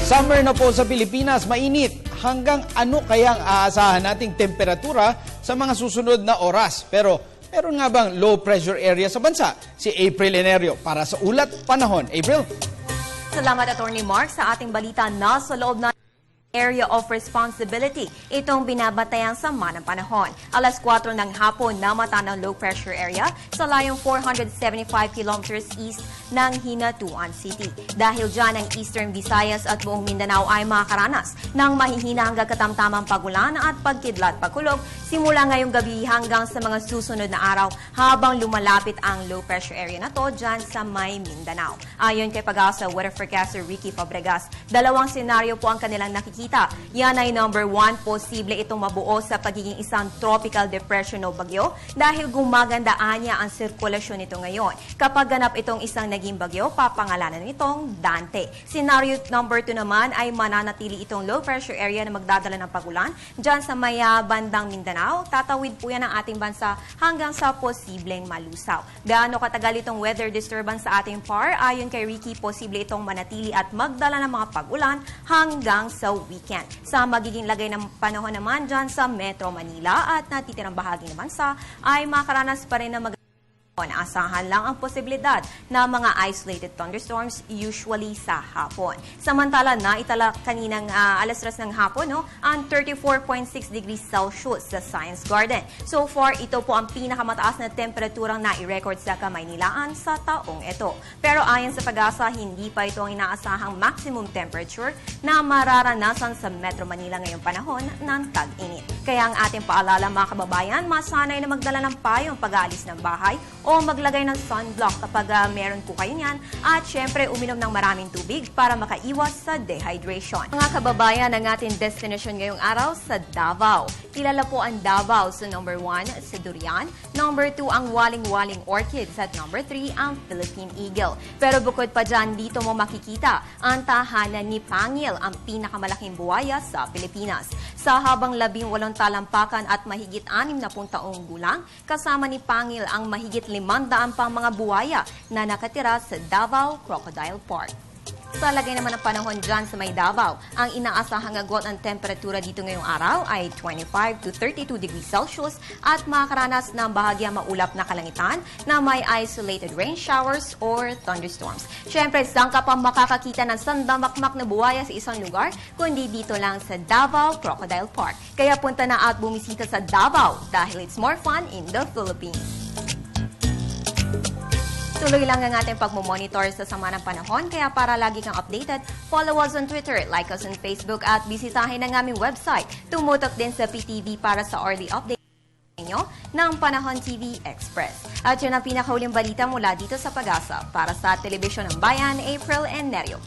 Summer na po sa Pilipinas, mainit. Hanggang ano kayang aasahan nating temperatura sa mga susunod na oras? Pero meron nga bang low pressure area sa bansa? Si April Enerio para sa Ulat Panahon. April? Salamat, Attorney Mark, sa ating balita na sa loob na Area of Responsibility. Itong binabatayang sama ng panahon. Alas 4 ng hapon namata ng low pressure area sa layong 475 kilometers east ng Hinatuan City. Dahil dyan ang Eastern Visayas at buong Mindanao ay makakaranas ng mahihina hanggang katamtamang pagulan at pagkidlat pagkulog simula ngayong gabi hanggang sa mga susunod na araw habang lumalapit ang low pressure area na to dyan sa may Mindanao. Ayon kay Pag-asa Weather Forecaster Ricky Fabregas, dalawang senaryo po ang kanilang nakikita. Yan ay number 1, posible itong mabuo sa pagiging isang tropical depression o bagyo dahil gumagandaan niya ang sirkulasyon nito ngayon. Kapag ganap itong isang naging bagyo, papangalanan nitong Dante. Scenario number 2 naman ay mananatili itong low pressure area na magdadala ng pagulan dyan sa may bandang Mindanao. Tatawid po yan ang ating bansa hanggang sa posibleng malusaw. Gaano katagal itong weather disturbance sa ating par? Ayon kay Ricky, posible itong manatili at magdala ng mga pagulan hanggang sa weekend. Sa magiging lagay ng panahon naman dyan sa Metro Manila at natitirang bahagi ng bansa ay makaranas pa rin ng asahan lang ang posibilidad na mga isolated thunderstorms usually sa hapon. Samantala na itala kaninang alas 3 ng hapon ang 34.6 degrees Celsius sa Science Garden. So far, ito po ang pinakamataas na temperaturang nai-record sa Kamaynilaan sa taong ito. Pero ayon sa Pag-asa, hindi pa ito ang inaasahang maximum temperature na mararanasan sa Metro Manila ngayong panahon ng tag-init. Kaya ang ating paalala mga kababayan, masanay na magdala ng payong pag-aalis ng bahay o maglagay ng sunblock kapag meron po kayo niyan. At syempre, uminom ng maraming tubig para makaiwas sa dehydration. Mga kababayan, ang ating destination ngayong araw sa Davao. Kilala po ang Davao sa number 1 sa Durian, number 2 ang Waling-Waling Orchids at number 3 ang Philippine Eagle. Pero bukod pa dyan, dito mo makikita ang tahanan ni Pangil, ang pinakamalaking buwaya sa Pilipinas. Sa habang 18 talampakan at mahigit 60 taong gulang, kasama ni Pangil ang mahigit 500 pang mga buwaya na nakatira sa Davao Crocodile Park. Sa lagay naman ng panahon dyan sa may Davao, ang inaasahang agwat ng temperatura dito ngayong araw ay 25 to 32 degrees Celsius at makakaranas ng bahagya maulap na kalangitan na may isolated rain showers or thunderstorms. Siyempre, saan ka pa makakakita ng sandamakmak na buwaya sa isang lugar, kundi dito lang sa Davao Crocodile Park. Kaya punta na at bumisita sa Davao dahil it's more fun in the Philippines. Tuloy lang ang ating pagmumonitor sa sama ng panahon, kaya para lagi kang updated, follow us on Twitter, like us on Facebook at bisitahin ang aming website. Tumutok din sa PTV para sa early update ninyo ng Panahon TV Express. At yun ang pinakahuling balita mula dito sa Pag-asa. Para sa Telebisyon ng Bayan, April Enerio.